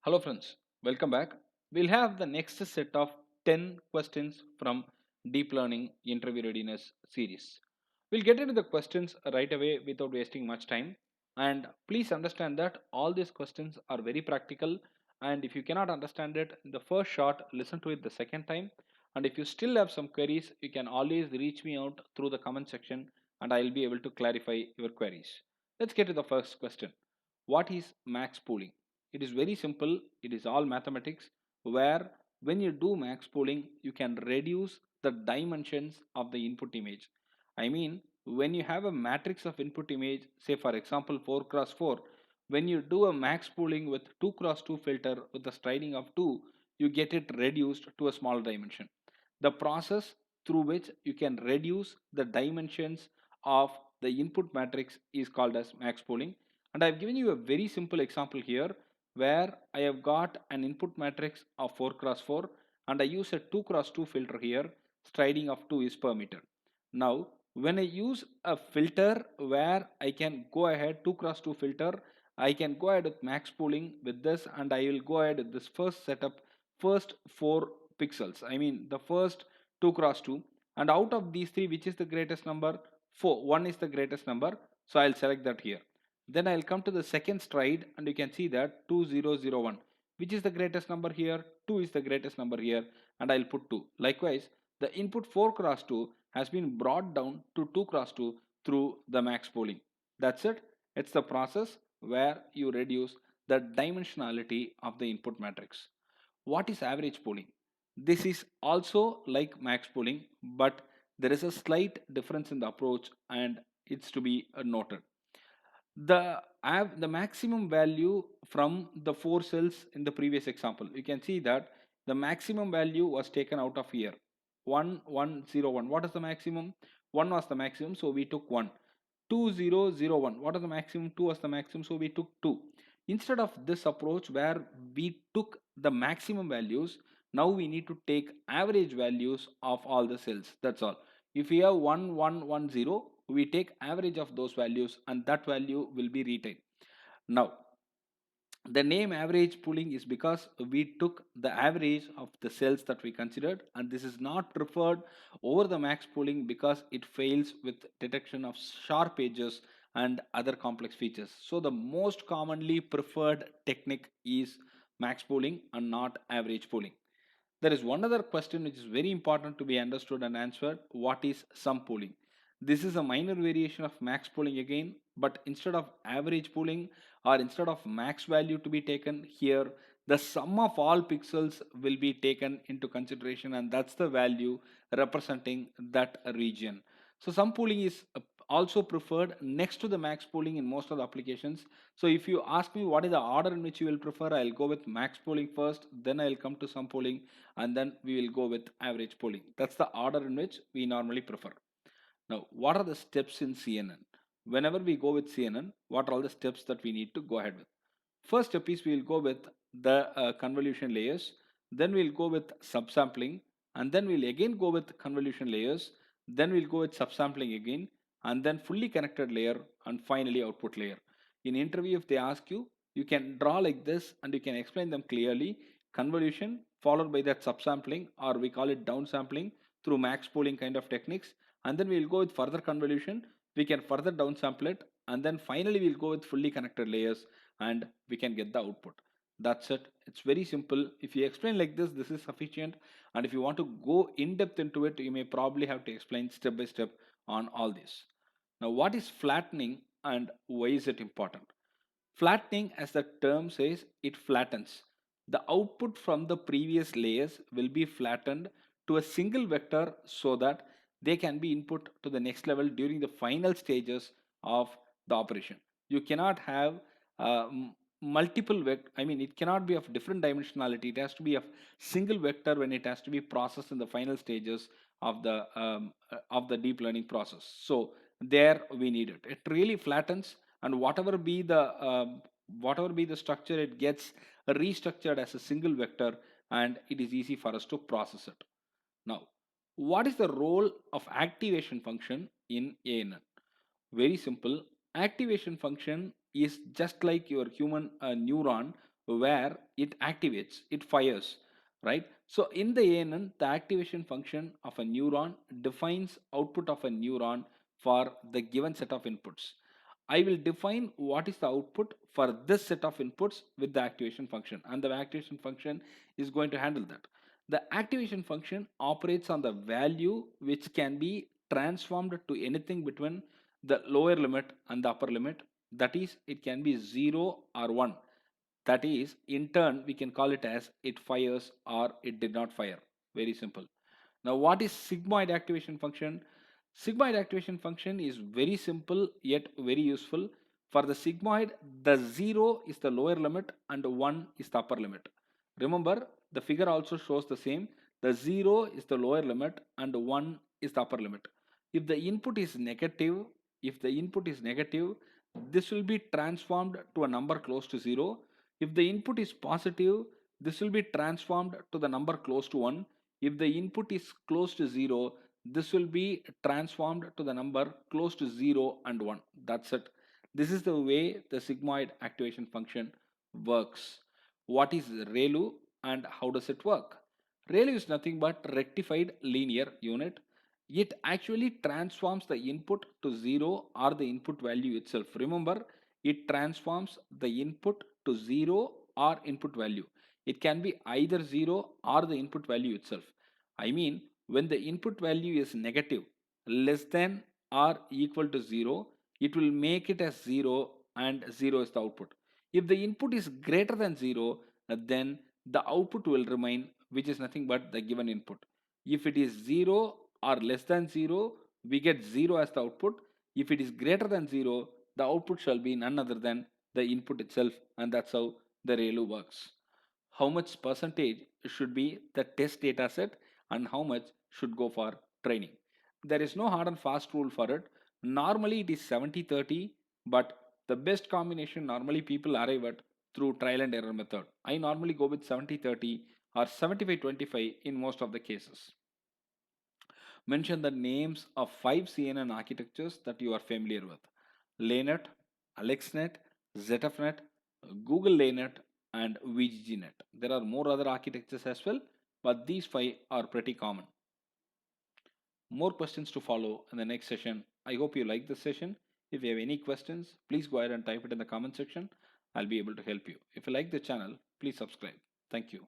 Hello friends, welcome back. We'll have the next set of 10 questions from Deep Learning Interview Readiness series. We'll get into the questions right away without wasting much time. And please understand that all these questions are very practical. And if you cannot understand it in the first shot, listen to it the second time. And if you still have some queries, you can always reach me out through the comment section and I'll be able to clarify your queries. Let's get to the first question. What is max pooling? It is very simple. It is all mathematics where when you do max pooling, you can reduce the dimensions of the input image. I mean, when you have a matrix of input image, say for example 4 cross 4, when you do a max pooling with 2 cross 2 filter with the striding of 2, you get it reduced to a smaller dimension. The process through which you can reduce the dimensions of the input matrix is called as max pooling. And I've given you a very simple example here where I have got an input matrix of 4 cross 4 and I use a 2 cross 2 filter here, striding of 2 is permitted. Now when I use a filter where I can go ahead 2 cross 2 filter, I can go ahead with max pooling with this and I will go ahead with this first setup, first 4 pixels. I mean the first 2 cross 2, and out of these three which is the greatest number? 4. 1 is the greatest number, so I'll select that here. Then I'll come to the second stride and you can see that 2001. Which is the greatest number here? 2 is the greatest number here and I'll put 2. Likewise, the input 4 cross 2 has been brought down to 2 cross 2 through the max pooling. That's it. It's the process where you reduce the dimensionality of the input matrix. What is average pooling? This is also like max pooling, but there is a slight difference in the approach and it's to be noted. The maximum value from the four cells in the previous example, you can see that the maximum value was taken out of here 1101. What is the maximum? 1 was the maximum, so we took 1. 2001, what is the maximum? 2 was the maximum, so we took 2. Instead of this approach where we took the maximum values, now we need to take average values of all the cells. That's all. If we have 1110, we take average of those values and that value will be retained. Now the name average pooling is because we took the average of the cells that we considered, and this is not preferred over the max pooling because it fails with detection of sharp edges and other complex features. So the most commonly preferred technique is max pooling and not average pooling. There is one other question which is very important to be understood and answered. What is sum pooling? This is a minor variation of max pooling again, but instead of average pooling or instead of max value to be taken here, the sum of all pixels will be taken into consideration and that's the value representing that region. So sum pooling is also preferred next to the max pooling in most of the applications. So if you ask me what is the order in which you will prefer, I'll go with max pooling first, then I'll come to sum pooling, and then we will go with average pooling. That's the order in which we normally prefer. Now, what are the steps in CNN? Whenever we go with CNN, what are all the steps that we need to go ahead with? First step is we'll go with the convolution layers, then we'll go with subsampling, and then we'll again go with convolution layers, then we'll go with subsampling again, and then fully connected layer, and finally output layer. In interview, if they ask you, you can draw like this and you can explain them clearly. Convolution followed by that subsampling, or we call it downsampling through max pooling kind of techniques, and then we'll go with further convolution. We can further downsample it, and then finally we'll go with fully connected layers and we can get the output. That's it. It's very simple. If you explain like this is sufficient, and if you want to go in depth into it, you may probably have to explain step by step on all this. Now what is flattening and why is it important? Flattening, as the term says, it flattens. The output from the previous layers will be flattened to a single vector so that they can be input to the next level during the final stages of the operation. You cannot have uh, multiple vector. I mean, it cannot be of different dimensionality. It has to be of single vector when it has to be processed in the final stages of the deep learning process. So there we need it. It really flattens, and whatever be the structure, it gets restructured as a single vector, and it is easy for us to process it. Now, what is the role of activation function in ANN? Very simple. Activation function is just like your human neuron where it activates, it fires, right? So in the ANN, the activation function of a neuron defines output of a neuron for the given set of inputs. I will define what is the output for this set of inputs with the activation function, and the activation function is going to handle that. The activation function operates on the value which can be transformed to anything between the lower limit and the upper limit. That is, it can be 0 or 1. That is, in turn, we can call it as it fires or it did not fire. Very simple. Now, what is sigmoid activation function? Sigmoid activation function is very simple yet very useful. For the sigmoid, the 0 is the lower limit and 1 is the upper limit. Remember, the figure also shows the same. The 0 is the lower limit and 1 is the upper limit. If the input is negative, this will be transformed to a number close to 0. If the input is positive, this will be transformed to the number close to 1. If the input is close to 0, this will be transformed to the number close to 0 and 1. That's it. This is the way the sigmoid activation function works. What is ReLU and how does it work? ReLU is nothing but rectified linear unit. It actually transforms the input to 0 or the input value itself. Remember, it transforms the input to 0 or input value. It can be either 0 or the input value itself. I mean, when the input value is negative, less than or equal to 0, it will make it as 0 and 0 is the output. If the input is greater than 0, then the output will remain, which is nothing but the given input. If it is 0 or less than 0, we get 0 as the output. If it is greater than 0, the output shall be none other than the input itself, and that's how the ReLU works. How much percentage should be the test data set and how much should go for training? There is no hard and fast rule for it. Normally it is 70-30, but the best combination normally people arrive at through trial and error method. I normally go with 70-30 or 75-25 in most of the cases. Mention the names of 5 CNN architectures that you are familiar with: LANet, AlexNet, ZFNet, Google LANet, and VGGNet. There are more other architectures as well, but these 5 are pretty common. More questions to follow in the next session. I hope you like this session. If you have any questions, please go ahead and type it in the comment section. I'll be able to help you. If you like the channel, please subscribe. Thank you.